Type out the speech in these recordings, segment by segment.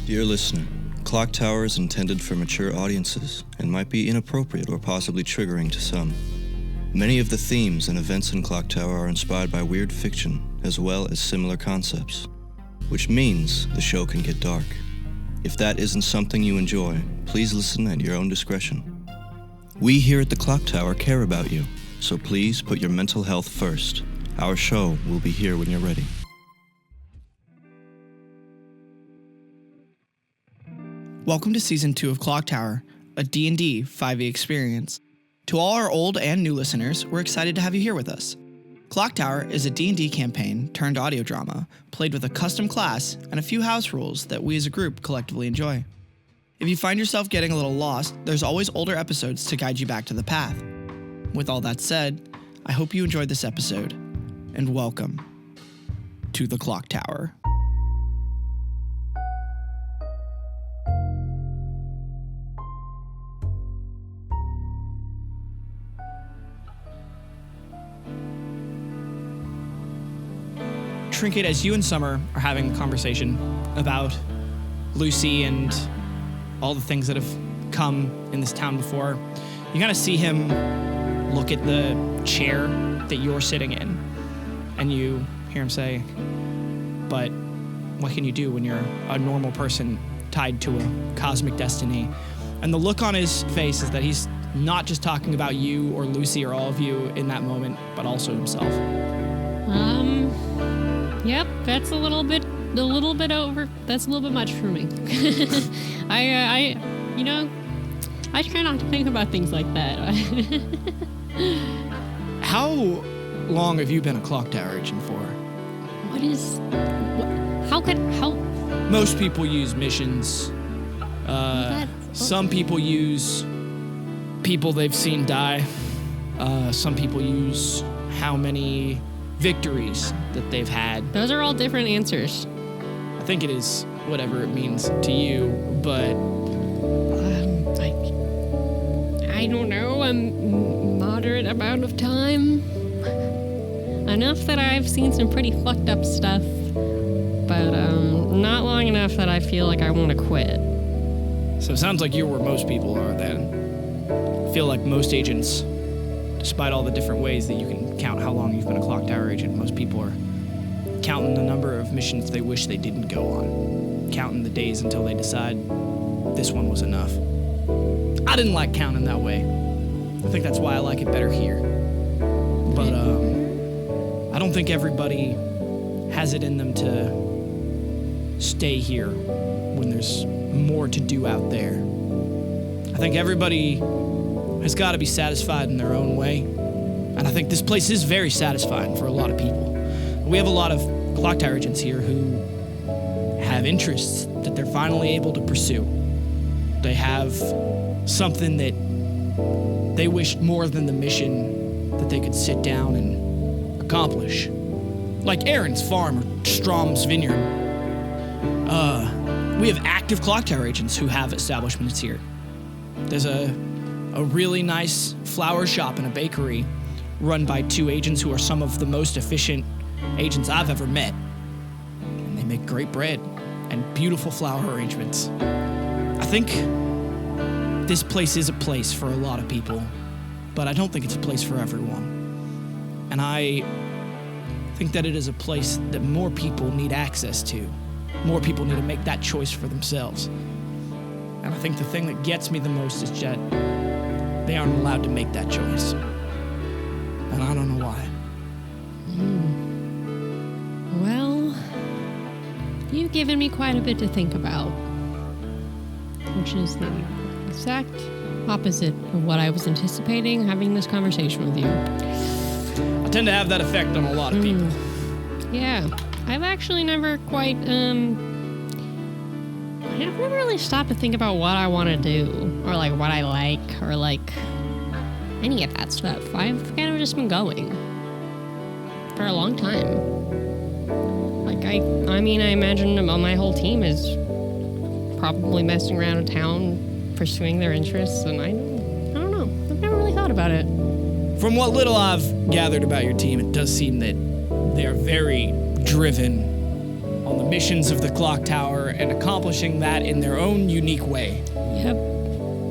Dear listener, ClockTower is intended for mature audiences and might be inappropriate or possibly triggering to some. Many of the themes and events in ClockTower are inspired by weird fiction as well as similar concepts, which means the show can get dark. If that isn't something you enjoy, please listen at your own discretion. We here at the ClockTower care about you, so please put your mental health first. Our show will be here when you're ready. Welcome to Season 2 of ClockTower, a D&D 5e experience. To all our old and new listeners, we're excited to have you here with us. ClockTower is a D&D campaign turned audio drama, played with a custom class and a few house rules that we as a group collectively enjoy. If you find yourself getting a little lost, there's always older episodes to guide you back to the path. With all that said, I hope you enjoyed this episode, and welcome to the ClockTower. Trinket, as you and Summer are having a conversation about Lucy and all the things that have come in this town before, you kind of see him look at the chair that you're sitting in, and you hear him say, "But what can you do when you're a normal person tied to a cosmic destiny?" And the look on his face is that he's not just talking about you or Lucy or all of you in that moment, but also himself. Yep, that's a little bit over. That's a little bit much for me. I try not to think about things like that. How long have you been a ClockTower agent for? How? Most people use missions. Some people use people they've seen die. Some people use how many victories that they've had. Those are all different answers. I think it is whatever it means to you, but I don't know, a moderate amount of time. Enough that I've seen some pretty fucked up stuff, but not long enough that I feel like I want to quit. So it sounds like you're where most people are then. I feel like most agents, despite all the different ways that you can count how long you've been a ClockTower agent, most people are counting the number of missions they wish they didn't go on, counting the days until they decide this one was enough. I didn't like counting that way. I think that's why I like it better here. But I don't think everybody has it in them to stay here when there's more to do out there. I think everybody has got to be satisfied in their own way. And I think this place is very satisfying for a lot of people. We have a lot of ClockTower agents here who have interests that they're finally able to pursue. They have something that they wish more than the mission that they could sit down and accomplish. Like Aaron's farm or Strom's vineyard. We have active ClockTower agents who have establishments here. There's a really nice flower shop and a bakery run by two agents who are some of the most efficient agents I've ever met. And they make great bread and beautiful flower arrangements. I think this place is a place for a lot of people, but I don't think it's a place for everyone. And I think that it is a place that more people need access to. More people need to make that choice for themselves. And I think the thing that gets me the most is that they aren't allowed to make that choice. And I don't know why. Well, you've given me quite a bit to think about, which is the exact opposite of what I was anticipating having this conversation with you. I tend to have that effect on a lot of people. Yeah, I've actually never quite, I've never really stopped to think about what I want to do, or like what I like, or like any of that stuff. I've kind of just been going for a long time. Like, I imagine my whole team is probably messing around in town, pursuing their interests, and I don't know. I've never really thought about it. From what little I've gathered about your team, it does seem that they are very driven on the missions of the clock tower and accomplishing that in their own unique way. Yep. I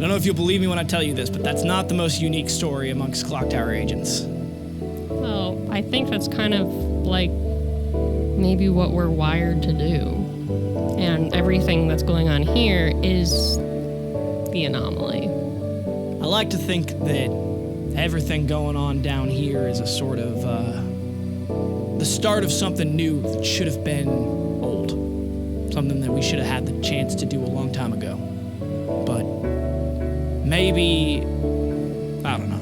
don't know if you'll believe me when I tell you this, but that's not the most unique story amongst clock tower agents. Well, I think that's kind of like maybe what we're wired to do. And everything that's going on here is the anomaly. I like to think that everything going on down here is a sort of the start of something new that should have been old. Something that we should have had the chance to do a long time ago. But maybe, I don't know.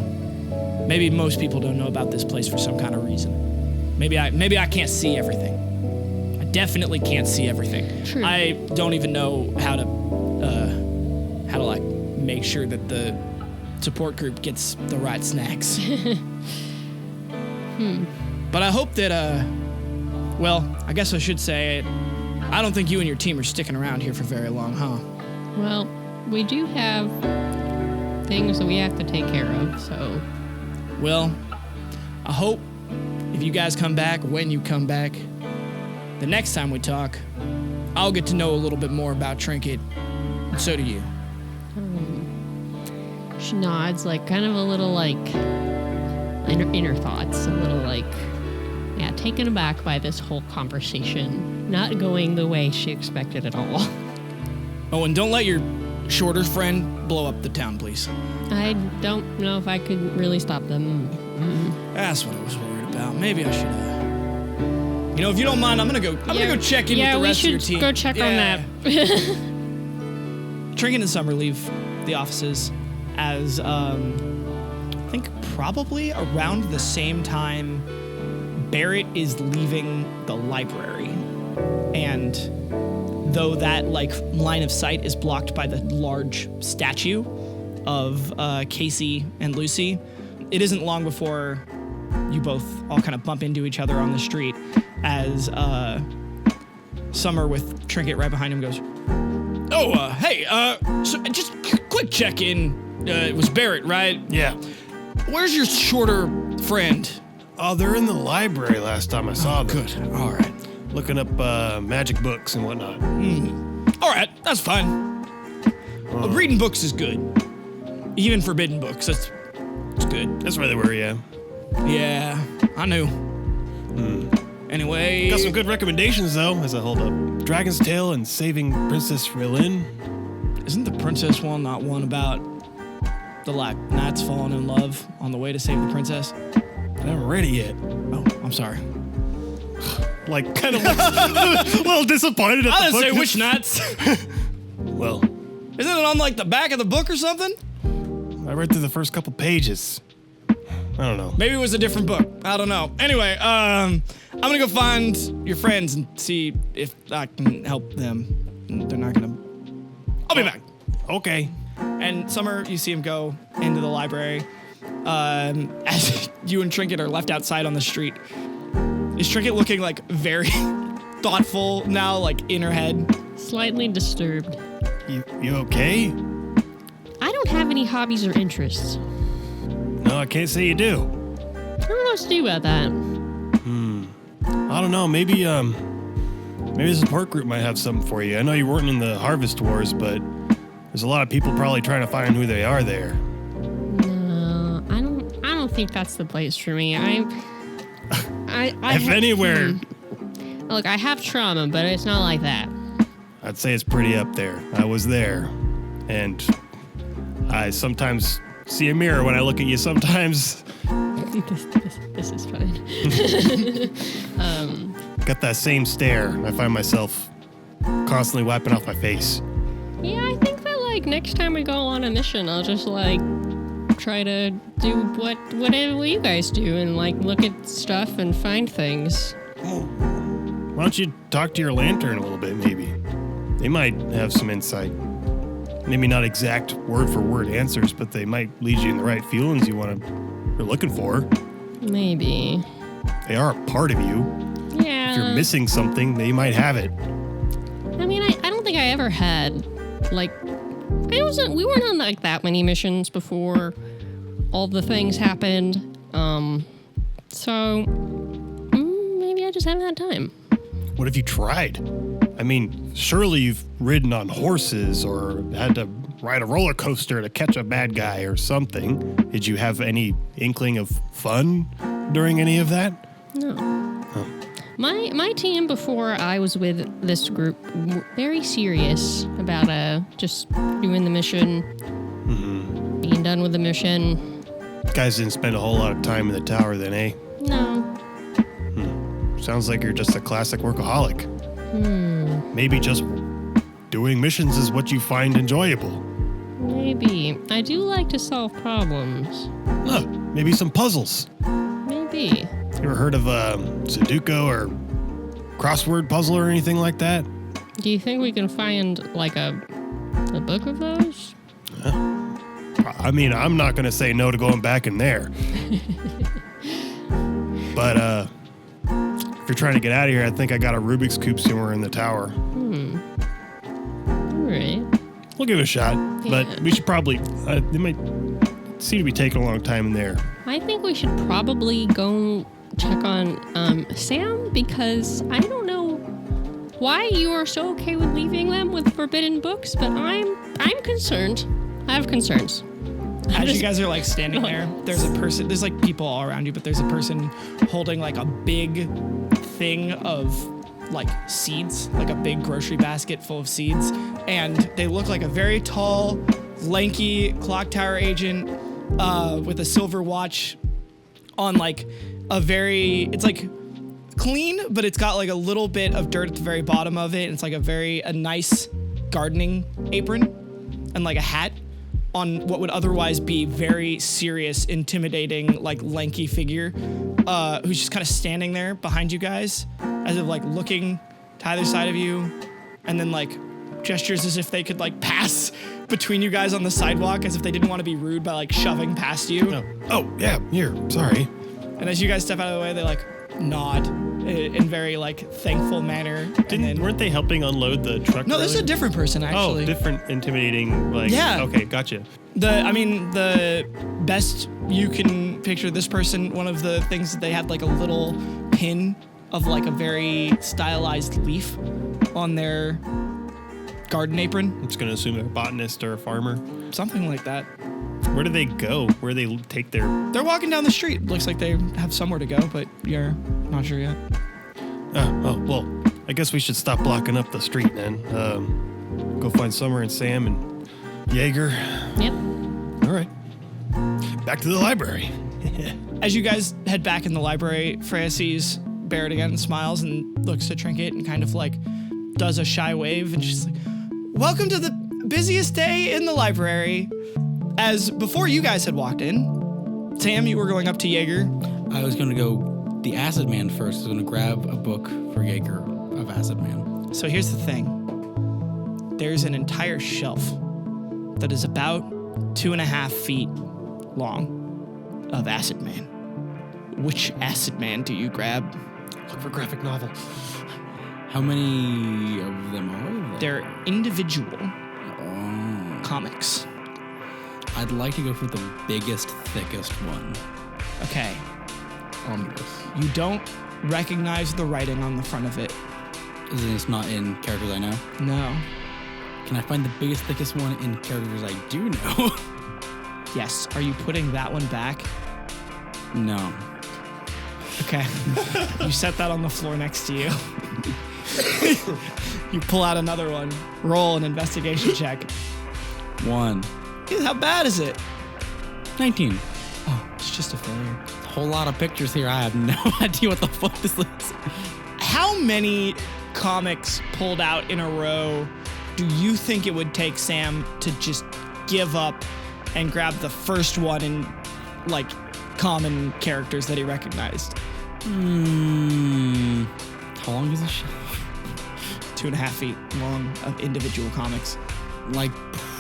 Maybe most people don't know about this place for some kind of reason. Maybe I can't see everything. I definitely can't see everything. True. I don't even know how to like make sure that the support group gets the right snacks. But I hope that well, I guess I should say I don't think you and your team are sticking around here for very long, huh? Well, we do have things that we have to take care of, so... Well, I hope if you guys come back, when you come back, the next time we talk, I'll get to know a little bit more about Trinket, and so do you. She nods, like, kind of a little, like, inner thoughts, a little, like, yeah, taken aback by this whole conversation, not going the way she expected at all. Oh, and don't let your shorter friend blow up the town, please. I don't know if I could really stop them. That's what I was worried about. Maybe I should, you know, if you don't mind, I'm gonna go check in with the rest of your team. Yeah, we should go check on that. Trinket and Summer leave the offices as, I think probably around the same time Barrett is leaving the library. And though that, like, line of sight is blocked by the large statue of Casey and Lucy, it isn't long before you both all kind of bump into each other on the street as Summer with Trinket right behind him goes, "Oh, hey, so just quick check-in. It was Barrett, right? Yeah. Where's your shorter friend?" Oh, they're in the library last time I saw them. Good. All right. Looking up magic books and whatnot. All right, that's fine. Reading books is good. Even forbidden books, it's good. That's where they were, yeah. Yeah, I knew. Anyway... Got some good recommendations, though, as I hold up. Dragon's Tale and Saving Princess Rilin. Isn't the princess one not one about the, like, knights falling in love on the way to save the princess? I haven't read it yet. Oh, I'm sorry. Like, kind of a little disappointed at the book. I didn't say which knights. Well, isn't it on, like, the back of the book or something? I read through the first couple pages. I don't know. Maybe it was a different book. I don't know. Anyway, I'm gonna go find your friends and see if I can help them. They're not gonna... I'll be back. Okay. And Summer, you see him go into the library. As you and Trinket are left outside on the street. Is Trinket looking, like, very thoughtful now, like, in her head? Slightly disturbed. You okay? I don't have any hobbies or interests. No, I can't say you do. I don't know what to do about that. I don't know. Maybe the support group might have something for you. I know you weren't in the Harvest Wars, but there's a lot of people probably trying to find who they are there. No, I don't think that's the place for me. If anywhere. Look, I have trauma, but it's not like that. I'd say it's pretty up there. I was there. And I sometimes see a mirror when I look at you sometimes. This is fine. Got that same stare. I find myself constantly wiping off my face. Yeah, I think that, like, next time we go on a mission, I'll just, like, try to do whatever you guys do and, like, look at stuff and find things. Why don't you talk to your lantern a little bit, maybe? They might have some insight. Maybe not exact word-for-word answers, but they might lead you in the right feelings you're looking for. Maybe. They are a part of you. Yeah. If you're missing something, they might have it. I mean, I don't think I ever had, like, we weren't on, like, that many missions before all the things happened. So maybe I just haven't had time. What have you tried? I mean, surely you've ridden on horses or had to ride a roller coaster to catch a bad guy or something. Did you have any inkling of fun during any of that? No. Oh. My team before I was with this group were very serious about just doing the mission, being done with the mission. Guys didn't spend a whole lot of time in the tower then, eh? No. Sounds like you're just a classic workaholic. Maybe just doing missions is what you find enjoyable. Maybe. I do like to solve problems. Maybe some puzzles. Maybe. You ever heard of Sudoku or crossword puzzle or anything like that? Do you think we can find, like, a book of those? I mean, I'm not going to say no to going back in there. But if you're trying to get out of here, I think I got a Rubik's Cube somewhere in the tower. All right. We'll give it a shot, but we should probably, it might seem to be taking a long time in there. I think we should probably go check on Sam, because I don't know why you are so okay with leaving them with forbidden books, but I'm concerned. I have concerns. As you guys are like standing there, there's a person, there's like people all around you, but there's a person holding like a big thing of like seeds, like a big grocery basket full of seeds. And they look like a very tall, lanky ClockTower agent with a silver watch on like it's like clean, but it's got like a little bit of dirt at the very bottom of it. And it's like a nice gardening apron and like a hat on what would otherwise be very serious, intimidating, like lanky figure, who's just kind of standing there behind you guys, as if like looking to either side of you, and then like gestures as if they could like pass between you guys on the sidewalk, as if they didn't want to be rude by like shoving past you. Oh yeah, here, sorry. And as you guys step out of the way, they like nod in very like thankful manner. Weren't they helping unload the truck? No, this is a different person actually. Oh, different, intimidating, like. Yeah. Okay, gotcha. The best you can picture this person, one of the things that they had like a little pin of like a very stylized leaf on their garden apron. I'm just gonna assume they're a botanist or a farmer. Something like that. Where do they go? Where do they take their... They're walking down the street. Looks like they have somewhere to go, but you're not sure yet. Well, I guess we should stop blocking up the street then. Go find Summer and Sam and Jaeger. Yep. All right. Back to the library. As you guys head back in the library, Freya sees Barrett again and smiles and looks at Trinket and kind of like does a shy wave, and she's like, "Welcome to the busiest day in the library." As before you guys had walked in, Sam, you were going up to Jaeger. I was going to go the Acid Man first. I was going to grab a book for Jaeger of Acid Man. So here's the thing. There's an entire shelf that is about 2.5 feet long of Acid Man. Which Acid Man do you grab? Look for graphic novel. How many of them are there? They're individual comics. I'd like to go for the biggest, thickest one. Okay. On this. You don't recognize the writing on the front of it. It's not in characters I know? No. Can I find the biggest, thickest one in characters I do know? Yes. Are you putting that one back? No. Okay. You set that on the floor next to you. You pull out another one. Roll an investigation check. 1. How bad is it? 19. Oh, it's just a failure. A whole lot of pictures here. I have no idea what the fuck this is. How many comics pulled out in a row do you think it would take Sam to just give up and grab the first one in, like, common characters that he recognized? How long is this show? 2.5 feet long of individual comics. Like,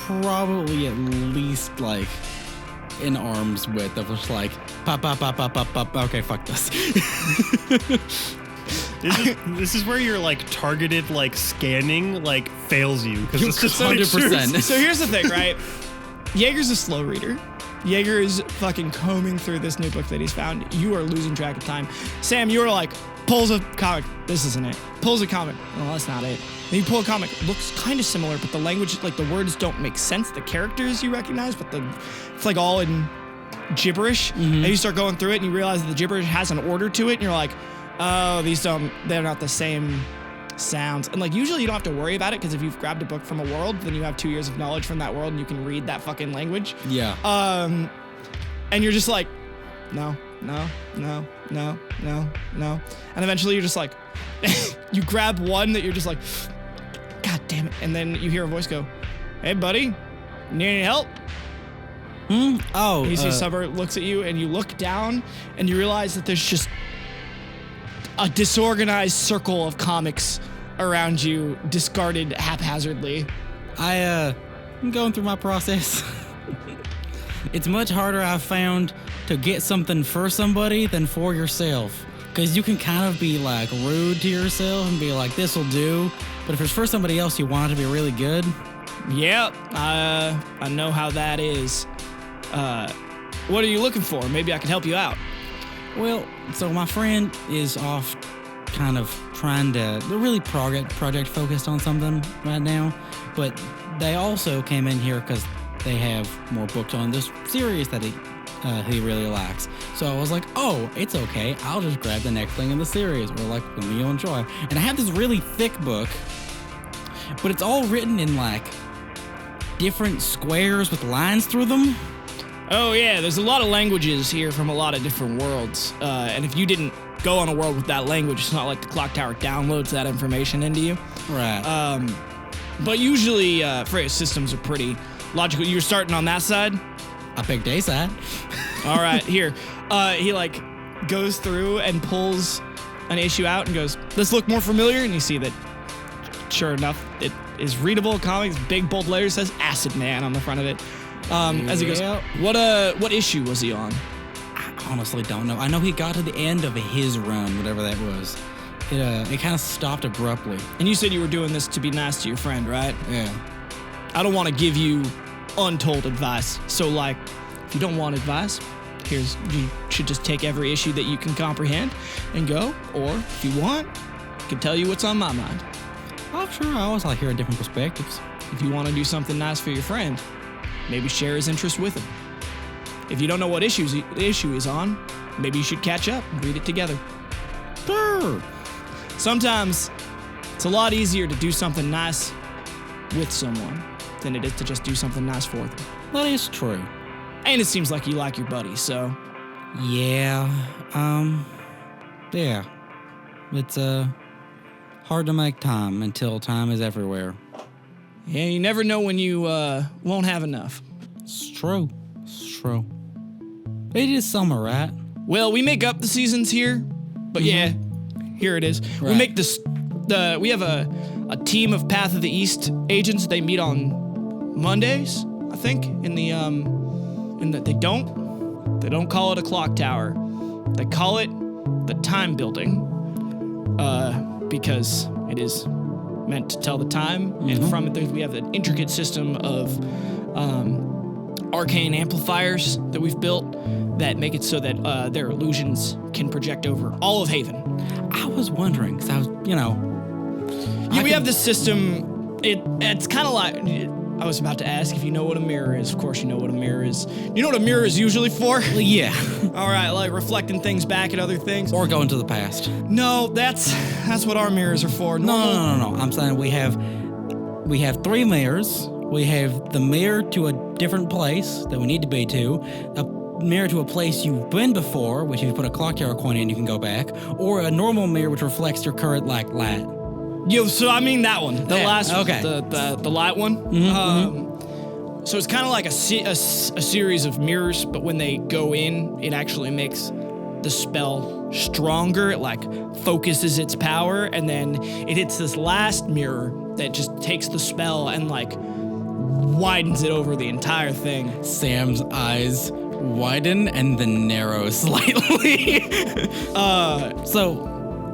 probably at least, like, in arm's width of just like, pop, pop, pop, pop, pop, pop. Okay, fuck this. This is where your like targeted like scanning like fails you because it's just 100%. So here's the thing, right? Jaeger's a slow reader. Jaeger is fucking combing through this new book that he's found. You are losing track of time. Sam, you are like pulls a comic. This isn't it. Pulls a comic. Well, that's not it. Then you pull a comic. Looks kind of similar, but the language, like the words don't make sense. The characters you recognize, but it's like all in gibberish. And you start going through it and you realize that the gibberish has an order to it. And you're like, oh, they're not the same sounds. And like usually you don't have to worry about it because if you've grabbed a book from a world, then you have 2 years of knowledge from that world and you can read that fucking language. Yeah. And you're just like, no. And eventually you're just like, you grab one that you're just like, God damn it. And then you hear a voice go, hey buddy, need any help? Oh. And you see Summer looks at you and you look down and you realize that there's just a disorganized circle of comics around you, discarded haphazardly. I'm going through my process. It's much harder, I've found, to get something for somebody than for yourself. Because you can kind of be like rude to yourself and be like, this'll do. But if it's for somebody else, you want it to be really good. Yep, I know how that is. What are you looking for? Maybe I can help you out. Well, so my friend is off kind of trying to, they're really project focused on something right now. But they also came in here because they have more books on this series that he really likes. So I was like, oh, it's okay. I'll just grab the next thing in the series or like one you'll enjoy. And I have this really thick book, but it's all written in like different squares with lines through them. Oh yeah, there's a lot of languages here from a lot of different worlds. And if you didn't go on a world with that language, it's not like the clock tower downloads that information into you. Right. But usually, Freya's systems are pretty logical. You're starting on that side? I picked A side. All right, here. He like goes through and pulls an issue out and goes, this look more familiar? And you see that, sure enough, it is readable comics. Big bold letters says Acid Man on the front of it. As he goes, what issue was he on? I honestly don't know. I know he got to the end of his run, whatever that was. It kind of stopped abruptly. And you said you were doing this to be nice to your friend, right? Yeah. I don't want to give you untold advice. So, like, if you don't want advice, you should just take every issue that you can comprehend and go. Or, if you want, I can tell you what's on my mind. Oh, sure. I always like hearing different perspectives. If you want to do something nice for your friend, maybe share his interest with him. If you don't know what the issue is on, maybe you should catch up and read it together. Sure. Sometimes it's a lot easier to do something nice with someone than it is to just do something nice for them. That is true. And it seems like you like your buddy, so... Yeah. Yeah. It's, hard to make time until time is everywhere. Yeah, you never know when you, won't have enough. It's true. It's true. It is summer, right? Well, we make up the seasons here, but yeah, here it is. Right. We make this, we have a team of Path of the East agents. They meet on Mondays, I think, they don't call it a clock tower. They call it the time building, because it is meant to tell the time, and from it we have an intricate system of arcane amplifiers that we've built that make it so that their illusions can project over all of Hayven. I was wondering, because I was, We have this system, it's kind of like, I was about to ask if you know what a mirror is. Of course you know what a mirror is. You know what a mirror is usually for? Yeah. All right, like reflecting things back at other things. Or going to the past. No, that's what our mirrors are for. No. I'm saying we have 3 mirrors. We have the mirror to a different place that we need to be to, a mirror to a place you've been before, which if you put a clock tower coin in, you can go back, or a normal mirror which reflects your current light. So I mean that one, the last one, okay. the light one. So it's kind of like a series of mirrors, but when they go in, it actually makes the spell stronger. It like focuses its power, and then it hits this last mirror that just takes the spell and like widens it over the entire thing. Sam's eyes widen and then narrow slightly. So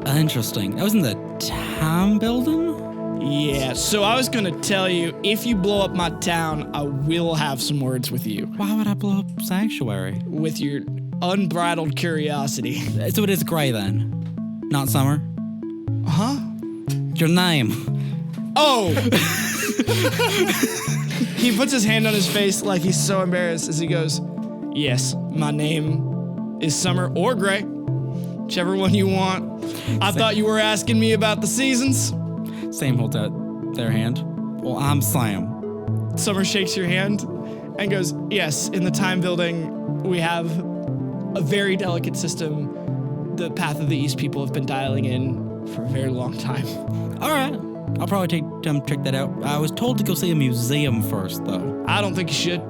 interesting. That was in the time building? Yeah, so I was gonna tell you, if you blow up my town, I will have some words with you. Why would I blow up Sanctuary? With your unbridled curiosity. So it is gray then? not Summer. Huh? Your name. Oh! He puts his hand on his face like he's so embarrassed as he goes, yes, my name is Summer or Gray, whichever one you want. I thought you were asking me about the seasons. Sam holds out their hand. Well, I'm Sam. Summer shakes your hand and goes, yes, in the time building, we have a very delicate system. The Path of the East people have been dialing in for a very long time. All right. I'll probably check that out. I was told to go see a museum first, though. I don't think you should.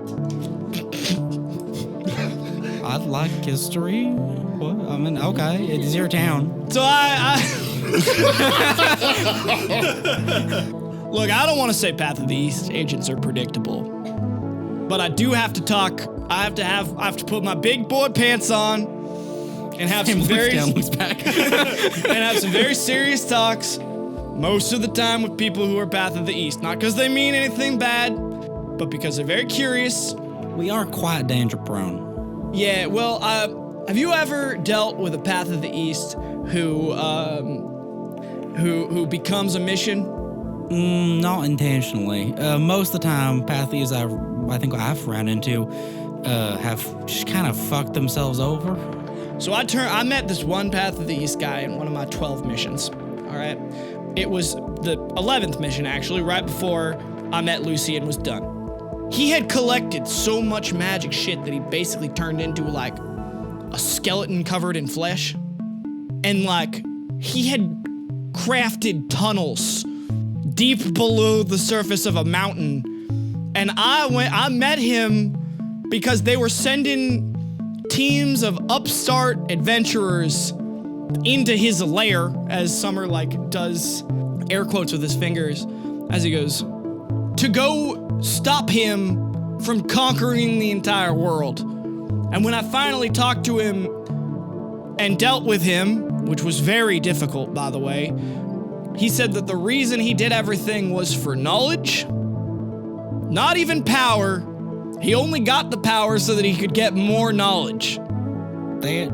I like history. What? I mean, okay, it's your town. So Look, I don't want to say Path of the East agents are predictable, but I do have to talk. I have to put my big boy pants on and have some looks back. and have some very serious talks. Most of the time with people who are Path of the East, not because they mean anything bad, but because they're very curious. We are quite danger prone. Yeah, well, have you ever dealt with a Path of the East who becomes a mission? Not intentionally. Most of the time, Path of the East I think I've run into have just kind of fucked themselves over. So I met this one Path of the East guy in one of my 12 missions. All right. It was the 11th mission, actually, right before I met Lucy and was done. He had collected so much magic shit that he basically turned into, like, a skeleton covered in flesh. And, like, he had crafted tunnels deep below the surface of a mountain. And I met him because they were sending teams of upstart adventurers into his lair, as Summer does air quotes with his fingers as he goes, to go stop him from conquering the entire world. And when I finally talked to him and dealt with him, which was very difficult, by the way, he said that the reason he did everything was for knowledge, not even power. He only got the power so that he could get more knowledge. That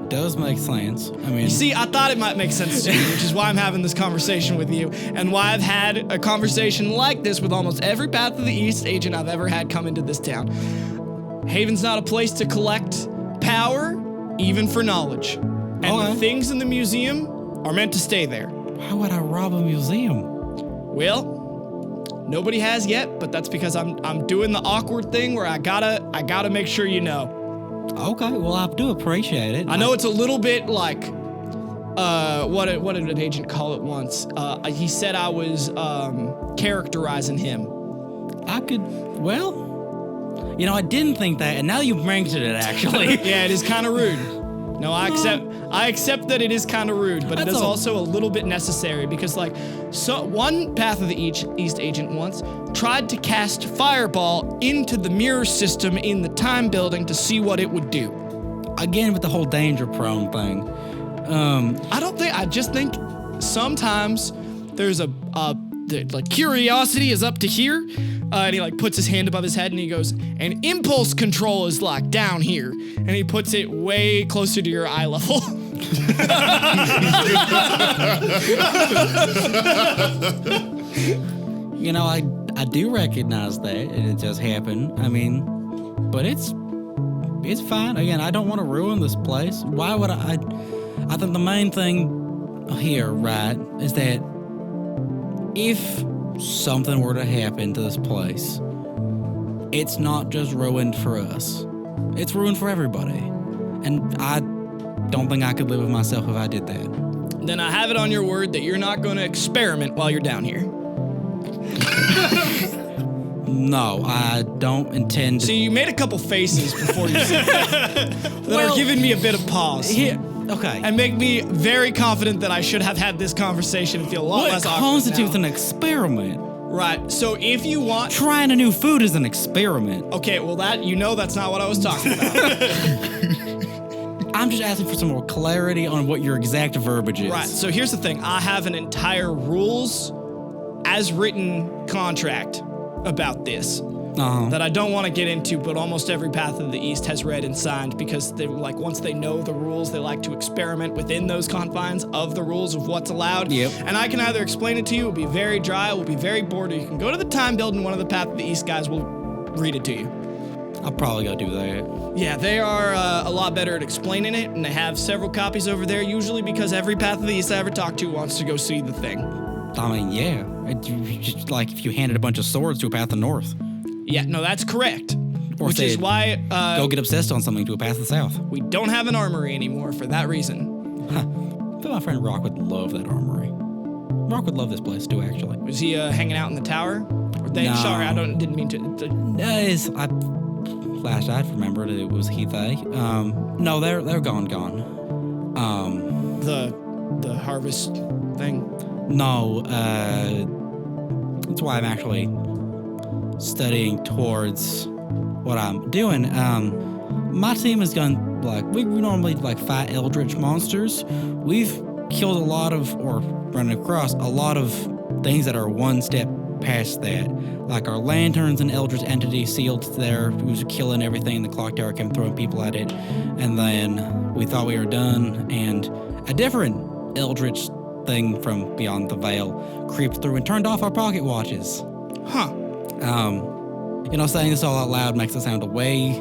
does make sense. I mean, you see, I thought it might make sense to you, which is why I'm having this conversation with you, and why I've had a conversation like this with almost every Path of the East agent I've ever had come into this town. Haven's not a place to collect power, even for knowledge. And the things in the museum are meant to stay there. Why would I rob a museum? Well, nobody has yet, but that's because I'm doing the awkward thing where I gotta make sure you know. Okay, well, I do appreciate it. I know it's a little bit like, what did an agent call it once? He said I was characterizing him. I didn't think that, and now you mentioned it, actually. Yeah, it is kind of rude. No, I accept that it is kind of rude, but it is also a little bit necessary because, one Path of the East agent once tried to cast Fireball into the mirror system in the time building to see what it would do. Again, with the whole danger prone thing. I just think sometimes there's curiosity is up to here. And he puts his hand above his head and he goes, and impulse control is down here. And he puts it way closer to your eye level. I do recognize that, and it just happened. I mean, but it's fine. Again, I don't want to ruin this place. Why would I think the main thing here, right, is that if something were to happen to this place, it's not just ruined for us. It's ruined for everybody. And I don't think I could live with myself if I did that. Then I have it on your word that you're not going to experiment while you're down here. No, I don't intend to. See, you made a couple faces before you said that are giving me a bit of pause. Okay. And make me very confident that I should have had this conversation and feel a lot less awkward. What constitutes an experiment? Right, so if you want... Trying a new food is an experiment. Okay, well that's not what I was talking about. I'm just asking for some more clarity on what your exact verbiage is. Right, so here's the thing. I have an entire rules as written contract about this. that I don't want to get into, but almost every Path of the East has read and signed because they like once they know the rules, they like to experiment within those confines of the rules of what's allowed. Yep. And I can either explain it to you, it will be very dry, it will be very bored, or you can go to the time building, one of the Path of the East guys will read it to you. I'll probably go do that. Yeah, they are a lot better at explaining it, and they have several copies over there, usually because every Path of the East I ever talk to wants to go see the thing. I mean, yeah. Just like if you handed a bunch of swords to a Path of the North. Yeah, no, that's correct. Or Which is why go get obsessed on something to a Path of the South. we don't have an armory anymore for that reason. I bet my friend Rock would love that armory. Rock would love this place too, actually. Was he hanging out in the tower? Or they? No. Sorry, didn't mean to. Last I'd remembered it was they. No, they're gone. The harvest thing. No, that's why I'm actually studying towards what I'm doing. My team has gone, we normally, fight eldritch monsters. We've killed a lot of, or run across, a lot of things that are one step past that. Like our lanterns, an eldritch entity sealed there, who was killing everything. The clock tower kept throwing people at it. And then we thought we were done, and a different eldritch thing from beyond the veil creeped through and turned off our pocket watches. Huh. Saying this all out loud makes it sound way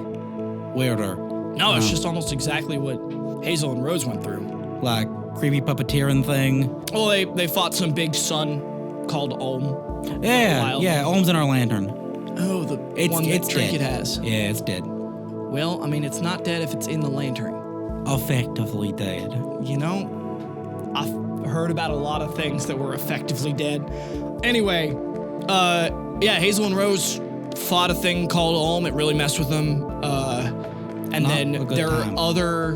weirder. No, it's just almost exactly what Hazel and Rose went through. Like creepy puppeteering thing. Well, they fought some big sun called Olm. Yeah, Olm's in our lantern. Oh, the one that Trinket dead. has. Yeah, it's dead. Well, I mean, it's not dead if it's in the lantern. Effectively dead. I've heard about a lot of things that were effectively dead. Anyway, Hazel and Rose fought a thing called Olm. It really messed with them. And Not then a good their time. other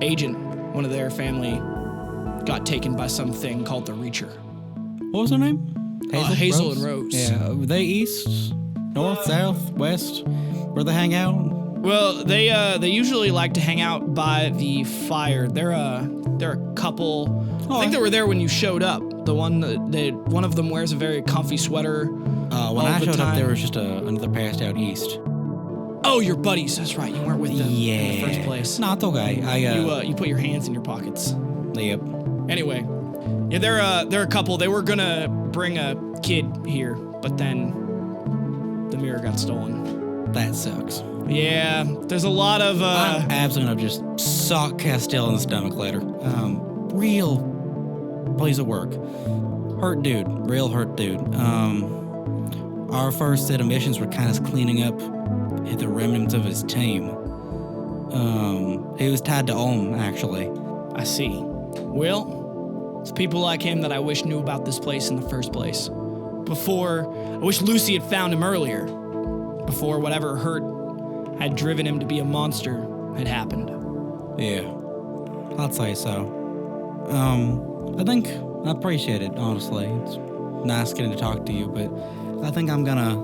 agent, one of their family, got taken by something called the Reacher. What was her name? Hazel and Rose. Yeah, were they east, north, south, west? Where they hang out? Well, they usually like to hang out by the fire. They're a couple. I think they were there when you showed up. The one one of them wears a very comfy sweater. When I showed up, there was just another passed out east. Oh, your buddies. That's right. You weren't with them in the first place. No, it's okay. You put your hands in your pockets. Yep. Anyway, yeah, they're a couple. They were gonna bring a kid here, but then the mirror got stolen. That sucks. Yeah, there's a lot of I'm absolutely gonna just sock Castile in the stomach later. Real piece of work. Hurt dude. Real hurt dude. Our first set of missions were kind of cleaning up the remnants of his team. He was tied to Olm, actually. I see. Well, it's people like him that I wish knew about this place in the first place. I wish Lucy had found him earlier. Before whatever hurt had driven him to be a monster had happened. Yeah, I'd say so. I appreciate it, honestly. It's nice getting to talk to you, but I think I'm gonna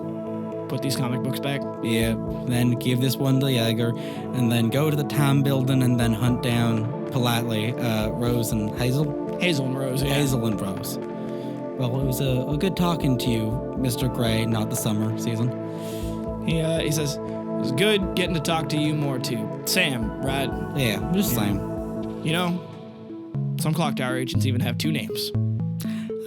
Put these comic books back. Yeah, then give this one to Jaeger, and then go to the time building and then hunt down politely Rose and Hazel. Hazel and Rose, yeah. Hazel and Rose. Well, it was a good talking to you, Mr. Gray, not the summer season. He says, it was good getting to talk to you more too. Sam, right? Yeah, just Sam. Some ClockTower agents even have two names.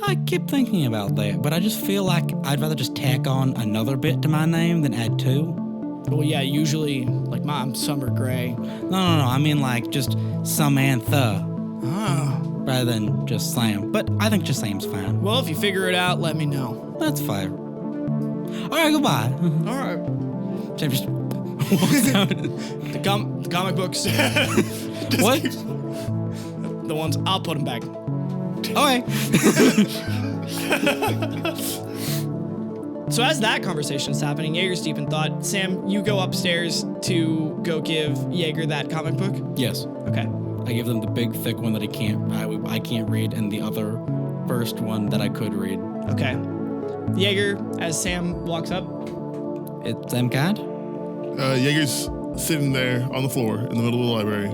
I keep thinking about that, but I just feel like I'd rather just tack on another bit to my name than add two. Well, yeah, usually, I'm Summer Gray. No, I mean just Samantha. Oh. Rather than just Sam. But I think just Sam's fine. Well, if you figure it out, let me know. That's fine. All right, goodbye. All right. Sam just walks out. The comic books. What? The ones, I'll put them back. Okay. So as that conversation is happening, Jaeger's deep in thought. Sam, you go upstairs to go give Jaeger that comic book? Yes. Okay. I give them the big, thick one that I can't read, and the other first one that I could read. Okay. Jaeger, as Sam walks up. It's Sam kind? Jaeger's sitting there on the floor in the middle of the library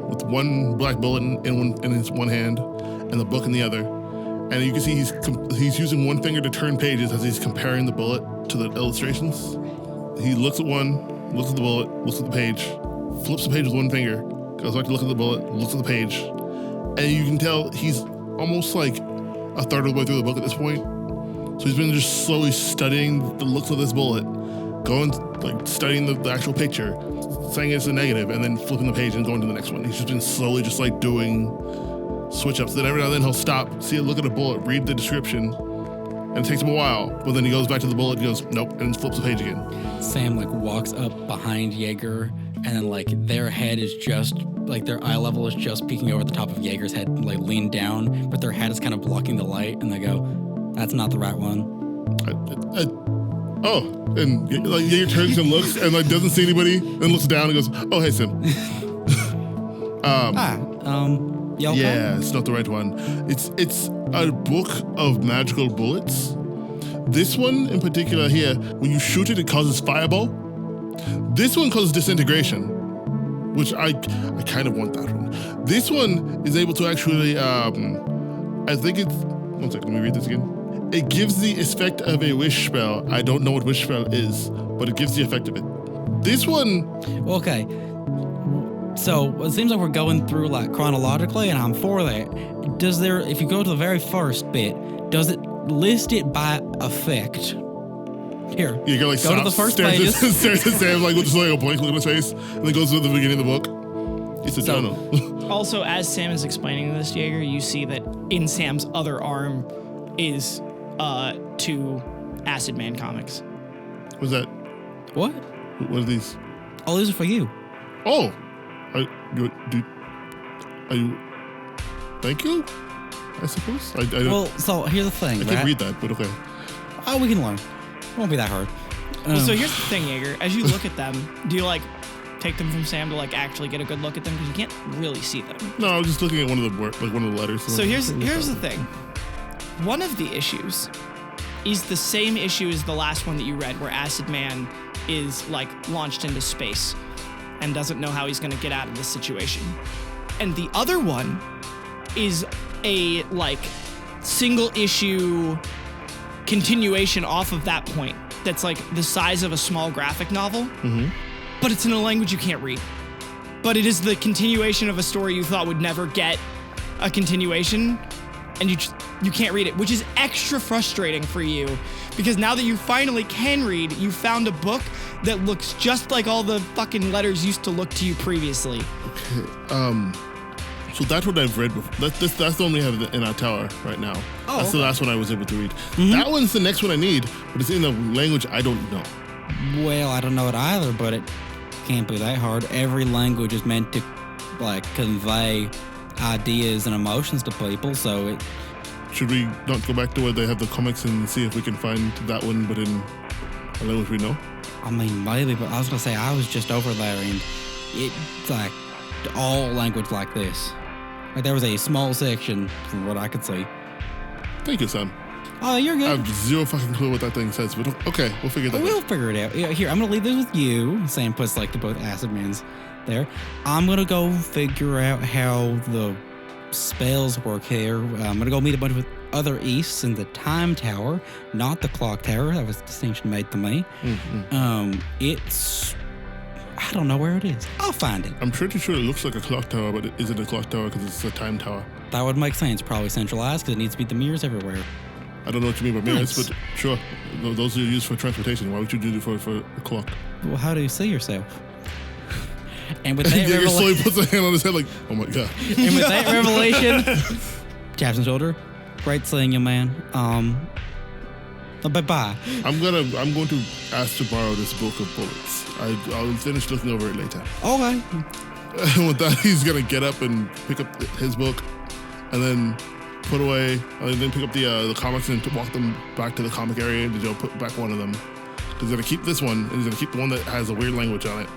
with one black bullet in his one hand and the book in the other. And you can see he's using one finger to turn pages as he's comparing the bullet to the illustrations. He looks at one, looks at the bullet, looks at the page, flips the page with one finger, goes back to look at the bullet, looks at the page, and you can tell he's almost like a third of the way through the book at this point. So he's been just slowly studying the looks of this bullet, going, like, studying the actual picture, saying it's a negative, and then flipping the page and going to the next one. He's just been slowly just like doing switch-ups. Then every now and then he'll stop, see it, look at a bullet, read the description, and it takes him a while, but then he goes back to the bullet and goes, nope, and flips the page again. Sam like walks up behind Jaeger, and then like their head is just like their eye level is just peeking over the top of Jaeger's head, like leaned down, but their head is kind of blocking the light, and they go, "That's not the right one." And like Jaeger turns and looks and like doesn't see anybody, and looks down and goes, "Oh, hey, Sim." You okay? Yeah, it's not the right one. It's a book of magical bullets. This one in particular here, when you shoot it, it causes fireball. This one causes disintegration, which I kind of want that one. This one is able to actually, I think it's, one second, let me read this again. It gives the effect of a wish spell. I don't know what wish spell is, but it gives the effect of it. This one... Okay. So it seems like we're going through like chronologically, and I'm for that. If you go to the very first bit, does it list it by effect? Here, you go like go to the first pages. Stares at Sam like with just like a blank look on his face, and then goes to the beginning of the book. It's a journal. Also, as Sam is explaining this, Jaeger, you see that in Sam's other arm is 2 Acid Man comics. What's that? What? What are these? Oh, these are for you. Oh, are you? Thank you. I suppose. I don't. Well, so here's the thing. I can't read that, but okay. Oh, we can learn. It won't be that hard. So here's the thing, Jaeger. As you look at them, do you like take them from Sam to like actually get a good look at them, because you can't really see them? No, I was just looking at one of the letters. So here's the thing. One of the issues is the same issue as the last one that you read, where Acid Man is like launched into space and doesn't know how he's going to get out of this situation. And the other one is a like single issue continuation off of that point that's like the size of a small graphic novel, but it's in a language you can't read. But it is the continuation of a story you thought would never get a continuation, and you can't read it, which is extra frustrating for you, because now that you finally can read, you found a book that looks just like all the fucking letters used to look to you previously. Okay, so that's what I've read before. That's the one we have in our tower right now. Oh, that's okay. the last one I was able to read. That one's the next one I need, but it's in a language I don't know. Well, I don't know it either, but it can't be that hard. Every language is meant to like convey ideas and emotions to people, so it... Should we not go back to where they have the comics and see if we can find that one, but in a language we know? I mean, maybe, but I was gonna say, I was just over there, and it's like all language like this. Like there was a small section from what I could see. Thank you, Sam. Oh, you're good. I have zero fucking clue what that thing says, but okay, we'll figure that out. We'll figure it out. Yeah, here, I'm gonna leave this with you. Sam puts like the both Acid Mans there. I'm gonna go figure out how the spells work here. I'm gonna go meet a bunch of other Easts in the Time Tower, not the Clock Tower. That was a distinction made to me. It's... I don't know where it is. I'll find it. I'm pretty sure it looks like a clock tower, but it isn't a clock tower because it's a time tower. That would make sense. Probably centralized because it needs to be the mirrors everywhere. I don't know what you mean by mirrors, Nice. but sure. Those are used for transportation. Why would you do it for a clock? Well, how do you see yourself? And with that Jaeger slowly revelation, puts a hand on his head like, oh my god. and with that revelation, taps on shoulder. Great seeing you, man. Bye-bye. I'm going to ask to borrow this book of bullets. I'll finish looking over it later. Okay. And with that, he's gonna get up and pick up his book, and then put away, and then pick up the comics and walk them back to the comic area and put back one of them. He's gonna keep this one, and he's gonna keep the one that has a weird language on it.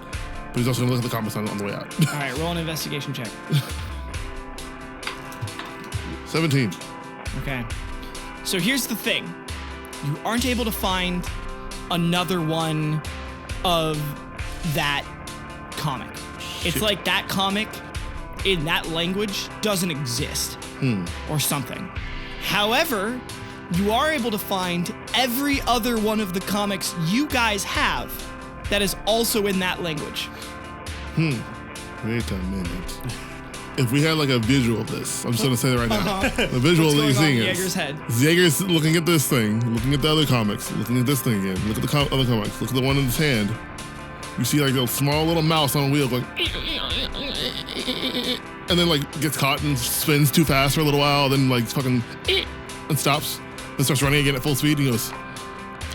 But he's also gonna look at the comics on the way out. All right, roll an investigation check. 17. Okay. So here's the thing. You aren't able to find another one of that comic. It's like that comic in that language doesn't exist or something. However, you are able to find every other one of the comics you guys have that is also in that language. Wait a minute. If we had like a visual of this, I'm just gonna say that right now. The visual that you're seeing is Jaeger's head. Jaeger's looking at this thing, looking at the other comics, looking at this thing again, look at the other comics, look at the one in his hand. You see like a small little mouse on a wheel going, and then like gets caught and spins too fast for a little while, then like fucking and stops, and starts running again at full speed. And he goes,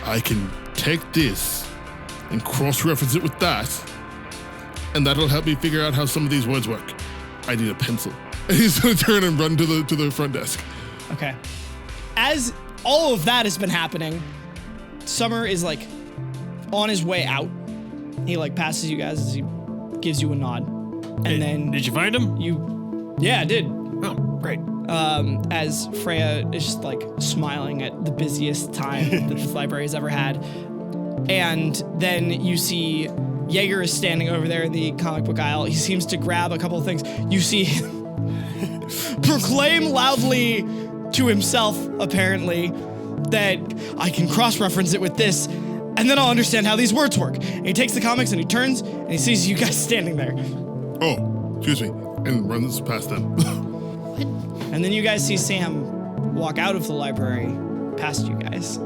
I can take this and cross-reference it with that, and that'll help me figure out how some of these words work. I need a pencil. And he's gonna turn and run to the front desk. Okay. As all of that has been happening, Summer is like on his way out. He like passes you guys as he gives you a nod. And then Did you find him? Yeah, I did. Oh, great. As Freya is just like smiling at the busiest time that this library has ever had. And then you see Jaeger is standing over there in the comic book aisle. He seems to grab a couple of things. You see him proclaim loudly to himself, apparently, that I can cross-reference it with this, and then I'll understand how these words work. And he takes the comics and he turns and he sees you guys standing there. Oh, excuse me, and runs past them. And then you guys see Sam walk out of the library past you guys.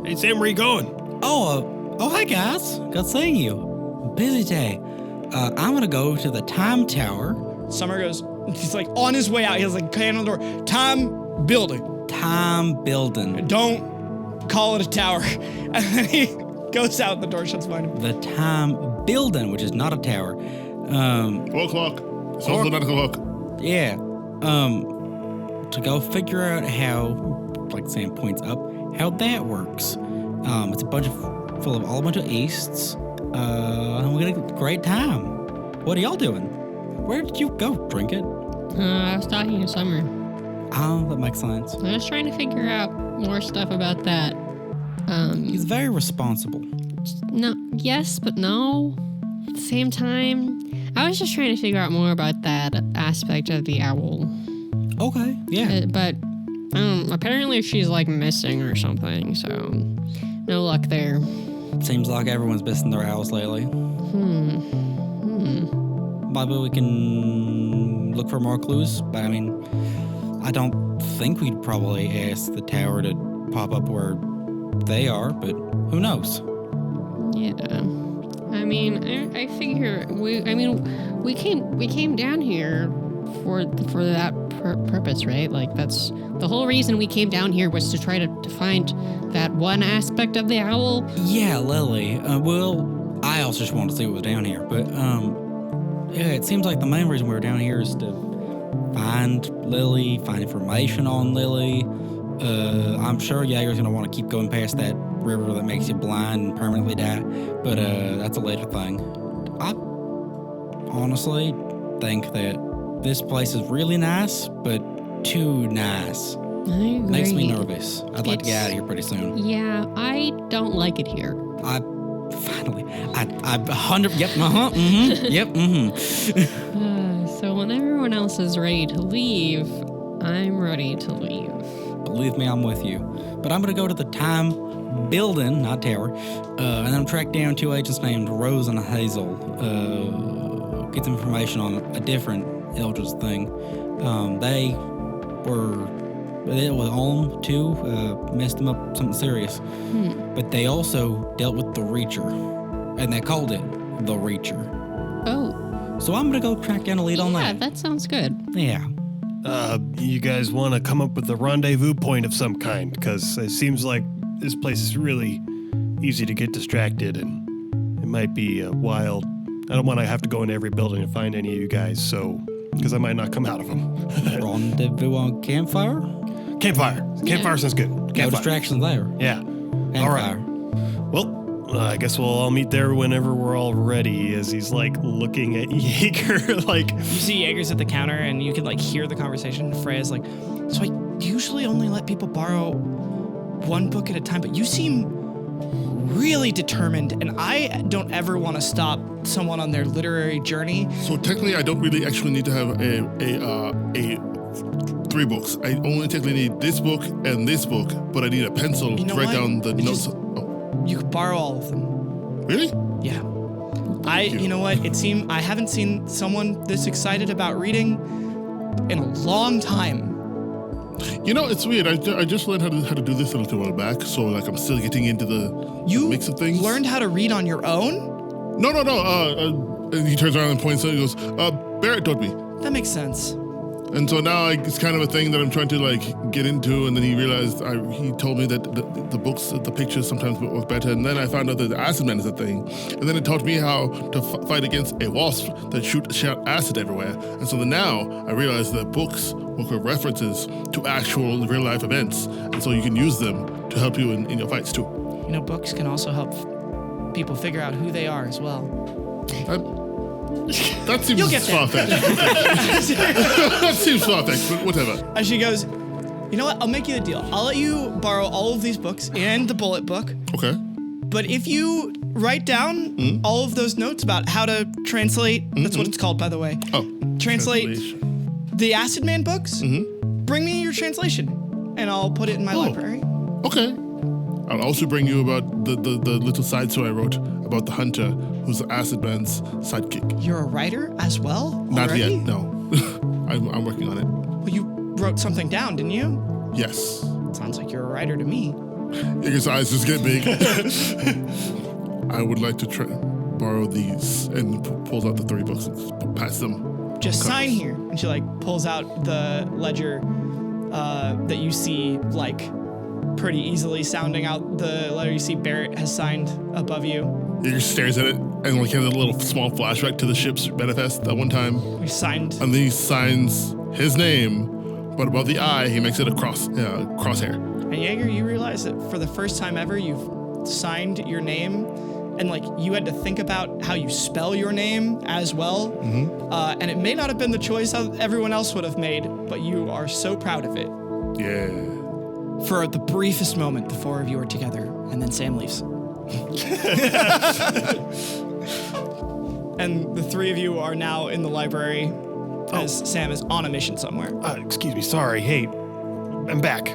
Hey, Sam, where you going? Oh, hi guys. Good seeing you. Busy day. I'm gonna go to the Time Tower. Summer goes, he's like on his way out. He has like a hand on the door. Time building. Time building. Don't call it a tower. And then he goes out and the door shuts behind him. The Time building, which is not a tower. 4 o'clock. It's also not a clock. Yeah. To go figure out how, like Sam points up, how that works. It's a bunch of full of a bunch of easts. And we're gonna have a great time. What are y'all doing? Where did you go, Trinket? I was talking to Summer. Oh, that makes sense. I was trying to figure out more stuff about that. He's very responsible. No, yes, but no. At the same time, I was just trying to figure out more about that aspect of the owl. Okay, yeah. But apparently she's like missing or something, so no luck there. Seems like everyone's missing their owls lately. Maybe we can look for more clues, but I mean, I don't think we'd probably ask the tower to pop up where they are, but who knows? Yeah. I mean, I figure we came down here for that purpose, right? Like that's the whole reason we came down here was to try to find that one aspect of the owl. Yeah, Lily. Well, I also just wanted to see what was down here, but yeah, it seems like the main reason we were down here is to find Lily, find information on Lily. I'm sure Jaeger's gonna want to keep going past that river that makes you blind and permanently die, but that's a later thing. I honestly think that this place is really nice, but too nice. I agree. Makes me nervous. I'd like to get out of here pretty soon. Yeah, I don't like it here. I 100, yep, So when everyone else is ready to leave, I'm ready to leave. Believe me, I'm with you. But I'm gonna go to the Time building, not tower, and then track down 2 agents named Rose and Hazel. Get some information on a different Eldritch thing. They were, it was Olm too, messed them up something serious. But they also dealt with the Reacher, and they called it the Reacher. Oh. So I'm gonna go track down a lead on that. Yeah, that sounds good. Yeah. You guys want to come up with a rendezvous point of some kind, because it seems like this place is really easy to get distracted, and it might be wild. I don't want to have to go into every building and find any of you guys, so because I might not come out of them. Rendezvous on campfire? Campfire. Campfire sounds good. No Campfire. distractions there. Yeah. And All right. fire. Well, I guess we'll all meet there whenever we're all ready, as he's like looking at Jaeger like... You see Jaeger's at the counter and you can like hear the conversation. Freya's like, so I usually only let people borrow one book at a time, but you seem really determined, and I don't ever want to stop someone on their literary journey. So technically, I don't really actually need to have a 3 books. I only technically need this book and this book, but I need a pencil to write down the notes. You could borrow all of them. Really? Yeah. You know what? I haven't seen someone this excited about reading in a long time. You know, it's weird. I just learned how to do this a little while back, so like I'm still getting into the mix of things. You learned how to read on your own? No. And he turns around and points and he goes, Barrett taught me. That makes sense. And so now it's kind of a thing that I'm trying to like get into. And then he realized, he told me that the books, the pictures sometimes work better. And then I found out that the acid man is a thing. And then it taught me how to fight against a wasp that shout acid everywhere. And so now I realize that books work with references to actual real life events. And so you can use them to help you in your fights too. You know, books can also help people figure out who they are as well. That seems far-fetched. That seems far-fetched, but whatever. And she goes, you know what? I'll make you a deal. I'll let you borrow all of these books and the bullet book. Okay. But if you write down all of those notes about how to translate, that's what it's called, by the way. Oh. Translate the Acid Man books, bring me your translation, and I'll put it in my library. Okay. I'll also bring you about the little side story I wrote about the hunter who's the Acid Man's sidekick. You're a writer as well? Not already? yet, no. I'm working on it. Well, you wrote something down, didn't you? Yes. Sounds like you're a writer to me. His eyes just get big. I would like to borrow these, and pulls out the 3 books and pass them. Just sign here. And she like pulls out the ledger that you see like pretty easily sounding out the letter. You see Barrett has signed above you. He just stares at it and like has a little small flashback to the ship's manifest that one time. We signed. And then he signs his name, but above the I, he makes it a crosshair. And Jaeger, you realize that for the first time ever, you've signed your name, and like you had to think about how you spell your name as well. And it may not have been the choice everyone else would have made, but you are so proud of it. Yeah. For the briefest moment, the 4 of you are together, and then Sam leaves. And the 3 of you are now in the library as Sam is on a mission somewhere. Excuse me, sorry. Hey, I'm back.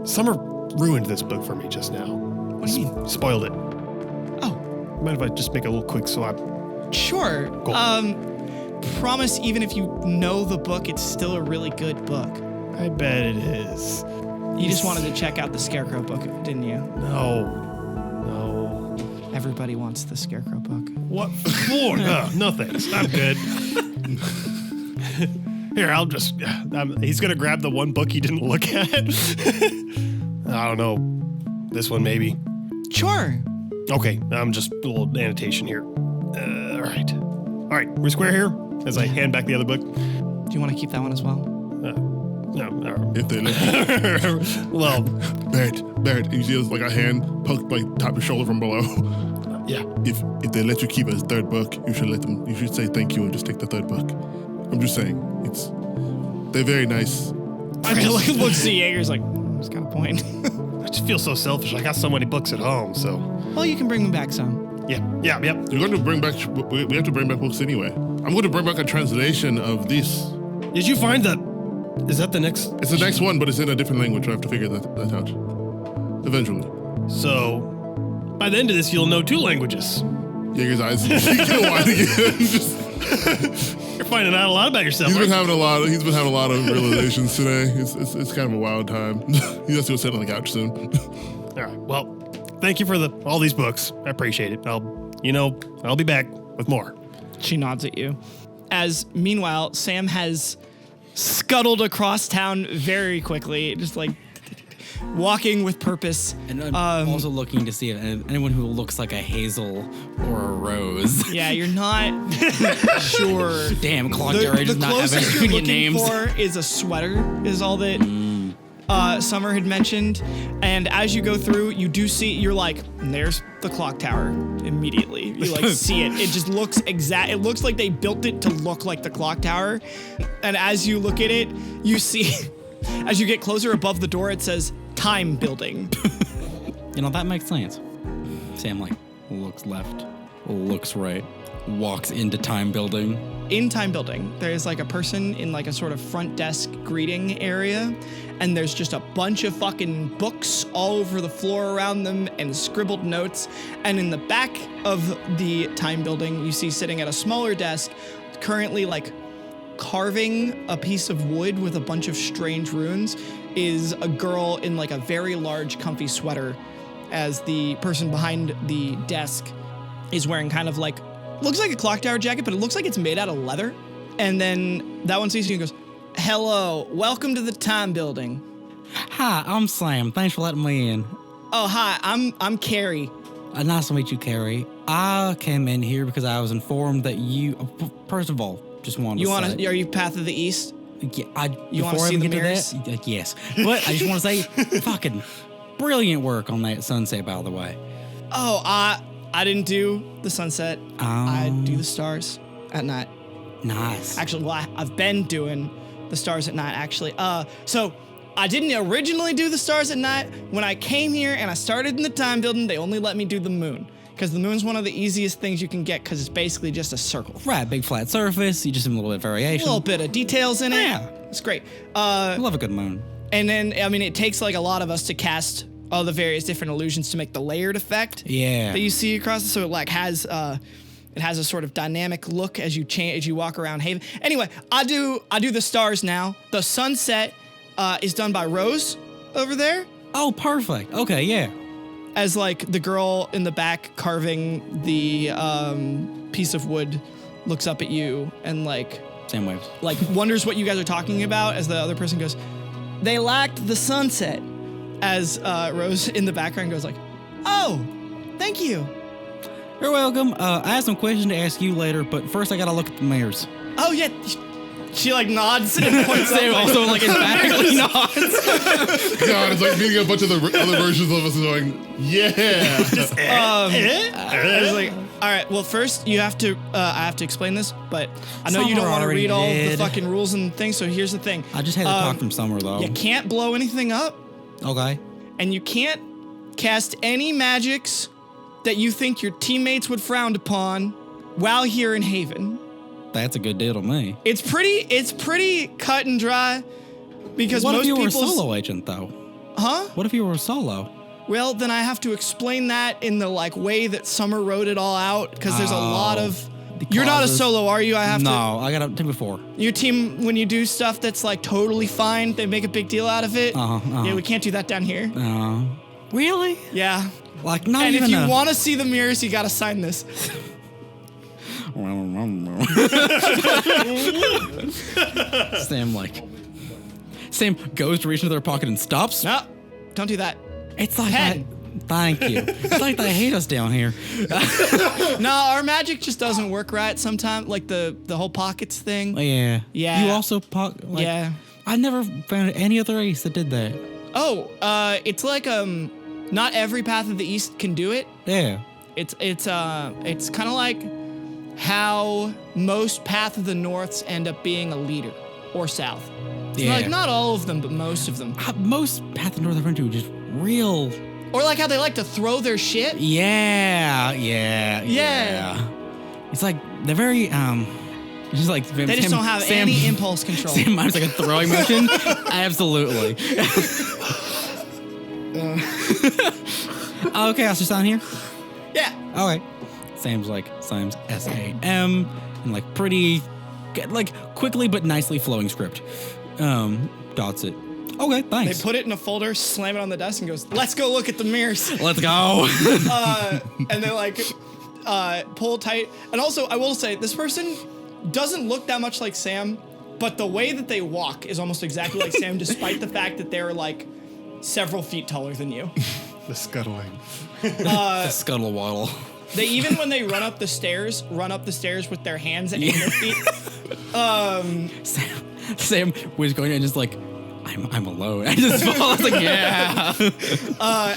Summer ruined this book for me just now. What do you mean? Spoiled it. Oh. Mind if I just make a little quick swap? Sure. Cool. Promise even if you know the book, it's still a really good book. I bet it is. You just wanted to check out the Scarecrow book, didn't you? No. Everybody wants the Scarecrow book. What for? No thanks. I'm good. Here, I'll just... he's going to grab the one book he didn't look at. I don't know. This one, maybe. Sure. Okay, just a little annotation here. All right. All right, we're square here as I hand back the other book. Do you want to keep that one as well? No. If they let Well, Barrett, you see like a hand poked like top your shoulder from below. Yeah. If they let you keep a 3rd book, you should say thank you and just take the 3rd book. I'm just saying, they're very nice. I feel like looks to Jaeger's like, it's got a point. I just feel so selfish. I got so many books at home, so. Well, you can bring them back some. Yeah. You're going to bring back, we have to bring back books anyway. I'm going to bring back a translation of this. Did you find that? Is that the next? It's the next one, but it's in a different language. I have to figure that out. Eventually. So, by the end of this, you'll know 2 languages. Jaeger's eyes get wide again. You're finding out a lot about yourself. He's been having a lot of realizations today. It's kind of a wild time. He has to go sit on the couch soon. All right. Well, thank you for all these books. I appreciate it. I'll be back with more. She nods at you. As meanwhile, Sam has scuttled across town very quickly, just like walking with purpose. And I'm also looking to see if anyone who looks like a hazel or a rose. Yeah, you're not sure. Damn, ClockTower Agent does not have closest any you're looking names. for is a sweater, is all that Summer had mentioned. And as you go through, you do see, you're like, there's the clock tower immediately. You like see it. It just looks it looks like they built it to look like the clock tower. And as you look at it, you see, as you get closer above the door, it says time building. That makes sense. Sam looks left, looks right. walks into Time Building. In Time Building, there's like a person in like a sort of front desk greeting area, and there's just a bunch of fucking books all over the floor around them and scribbled notes. And in the back of the Time Building, you see sitting at a smaller desk, currently like carving a piece of wood with a bunch of strange runes, is a girl in like a very large comfy sweater, as the person behind the desk is wearing kind of like, looks like a ClockTower jacket, but it looks like it's made out of leather. And then that one sees you and goes, "Hello, welcome to the Time Building." Hi, I'm Sam. Thanks for letting me in. "Oh, hi, I'm Carrie." Nice to meet you, Carrie. I came in here because I was informed that you, first of all, just wanted to say. Are you Path of the East? Yeah, You wanna see the mirrors? Yes. But I just want to say, fucking brilliant work on that sunset, by the way. Oh, I didn't do the sunset. I do the stars at night. Nice. Actually, well, I've been doing the stars at night, actually. So I didn't originally do the stars at night. When I came here and I started in the Time Building, they only let me do the moon. Because the moon's one of the easiest things you can get, because it's basically just a circle. Right, big flat surface. You just have a little bit of variation. A little bit of details in it. Yeah. It's great. I love a good moon. And then, I mean, it takes like a lot of us to cast all the various different illusions to make the layered effect. Yeah. That you see across it. So it like has a sort of dynamic look as you walk around Hayven. Anyway, I do the stars now. The sunset is done by Rose over there. Oh, perfect. Okay, yeah. As like the girl in the back carving the piece of wood looks up at you and like Same waves. like wonders what you guys are talking about, as the other person goes, "They lacked the sunset." As Rose in the background goes like, "Oh, thank you." You're welcome. I have some questions to ask you later, but first I gotta look at the mirrors. "Oh yeah." She like nods and points up. Also like emphatically nods. God, it's like meeting a bunch of the other versions of us and going, yeah. I was like, all right, well, first you have to, I have to explain this, but I know you don't want to read all the fucking rules and things, so here's the thing. I just had to talk from somewhere, though. You can't blow anything up, Okay. and you can't cast any magics that you think your teammates would frown upon while here in Hayven. That's a good deal to me. It's pretty cut and dry, because What most if you were a people's... solo agent, though? Huh? What if you were a solo? Well, then I have to explain that in the like way that Summer wrote it all out, because there's a lot of... You're not a clauses. solo, are you? No, I got a team before. Your team, when you do stuff that's like totally fine, they make a big deal out of it. Yeah, we can't do that down here. Really? Yeah. Like, not And even if you want to see the mirrors, you gotta sign this. Sam goes to reach into their pocket and stops. No, don't do that. It's like Pen. that. Thank you. It's like they hate us down here. No, our magic just doesn't work right sometimes. Like the whole pockets thing. Yeah. Yeah. You also Yeah. I never found any other ace that did that. Oh, it's like not every Path of the East can do it. Yeah. It's kind of like how most Path of the Norths end up being a leader, or South. It's Yeah. like not all of them, but most of them. Most Path of the North I've been to are just real. Or like how they like to throw their shit. Yeah. It's like they're very it's just like They just don't have any impulse control. Sam mine's like a throwing motion. Absolutely. Okay, I'll just sign here. Yeah. Okay. Sam's SAM and like pretty, like quickly but nicely flowing script. Dots it. Okay, thanks. They put it in a folder, slam it on the desk, and goes, "Let's go look at the mirrors." Let's go. And they like pull tight. And also, I will say, this person doesn't look that much like Sam, but the way that they walk is almost exactly like Sam, despite the fact that they're like several feet taller than you. The scuttling. The scuttle waddle. They even when they run up the stairs with their hands and their feet. Sam was going and just like, I'm alone. I just fall. I was like, yeah.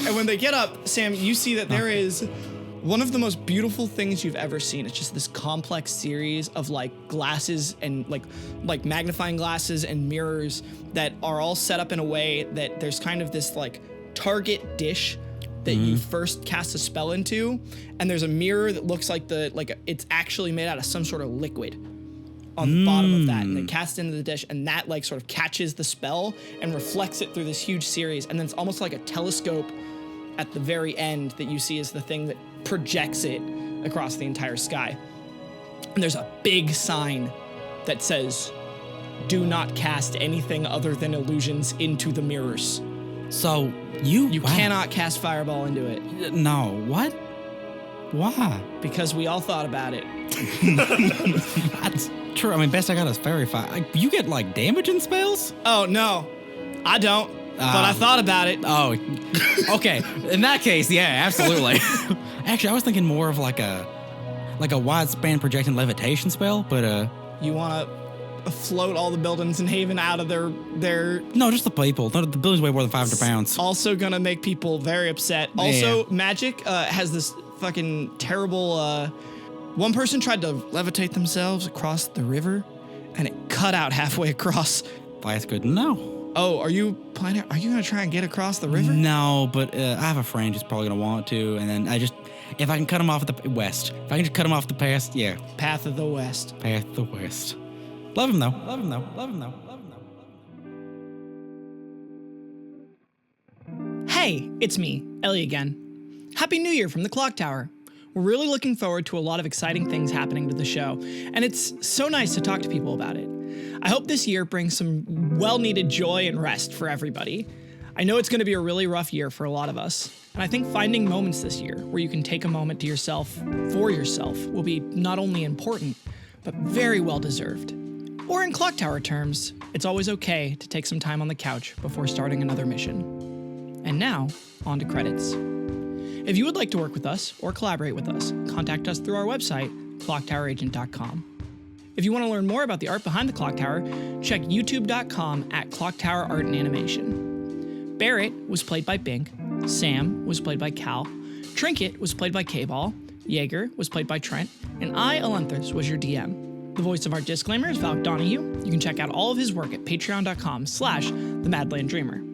And when they get up, Sam, you see that there is one of the most beautiful things you've ever seen. It's just this complex series of like glasses and like magnifying glasses and mirrors that are all set up in a way that there's kind of this like target dish that you first cast a spell into, and there's a mirror that looks like it's actually made out of some sort of liquid on the bottom of that, and they cast it into the dish, and that like sort of catches the spell and reflects it through this huge series, and then it's almost like a telescope at the very end that you see is the thing that projects it across the entire sky. And there's a big sign that says, "Do not cast anything other than illusions into the mirrors." So you cannot cast Fireball into it. No, what? Why? Because we all thought about it. That's true. I mean, best I got is Fairy Fire. You get like damaging spells? Oh no, I don't. But I thought about it. Oh, okay. In that case, yeah, absolutely. Actually, I was thinking more of like a widespan projecting levitation spell, but You want to float all the buildings in Hayven out of their. No, just the people. The buildings weigh more than 500 pounds. Also gonna make people very upset. Also, magic has this fucking terrible. One person tried to levitate themselves across the river, and it cut out halfway across. That's good to know. Oh, are you gonna try and get across the river? No, but I have a friend who's probably gonna want to, and then if I can cut him off at the west, if I can just cut him off the past, yeah. Path of the West. Path of the West. Love him though. Love him though. Love him though. Love him though. Hey, it's me, Ellie again. Happy New Year from the Clock Tower. We're really looking forward to a lot of exciting things happening to the show, and it's so nice to talk to people about it. I hope this year brings some well-needed joy and rest for everybody. I know it's going to be a really rough year for a lot of us, and I think finding moments this year where you can take a moment to yourself, for yourself, will be not only important, but very well deserved. Or in Clock Tower terms, it's always okay to take some time on the couch before starting another mission. And now, on to credits. If you would like to work with us or collaborate with us, contact us through our website, ClockTowerAgent.com. If you want to learn more about the art behind the Clock Tower, check YouTube.com/ClockTower Art and Animation. Barrett was played by Bink, Sam was played by Cal, Trinket was played by Kball, Jaeger was played by Trent, and I, Ellinthris, was your DM. The voice of our disclaimer is Valik Donahew. You can check out all of his work at patreon.com/themadlanddreamer.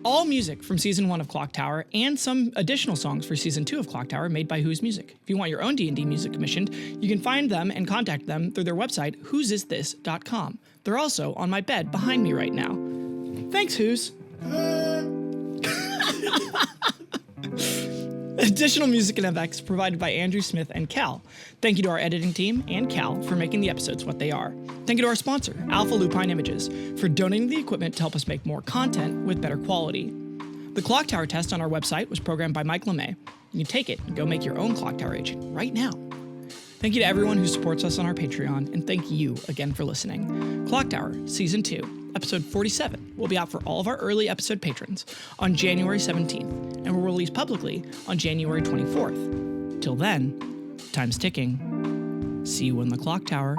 All music from Season 1 of Clock Tower and some additional songs for Season 2 of Clock Tower made by Who's Music. If you want your own D&D music commissioned, you can find them and contact them through their website, whosisthis.com. They're also on my bed behind me right now. Thanks, Who's. Additional music and effects provided by Andrew Smith and Cal. Thank you to our editing team and Cal for making the episodes what they are. Thank you to our sponsor, Alpha Lupine Images, for donating the equipment to help us make more content with better quality. The Clock Tower test on our website was programmed by LeMay. You can take it and go make your own Clock Tower agent right now. Thank you to everyone who supports us on our Patreon, and thank you again for listening. Clock Tower Season 2, Episode 47 will be out for all of our early episode patrons on January 17th, and will release publicly on January 24th. Till then, time's ticking. See you in the Clock Tower.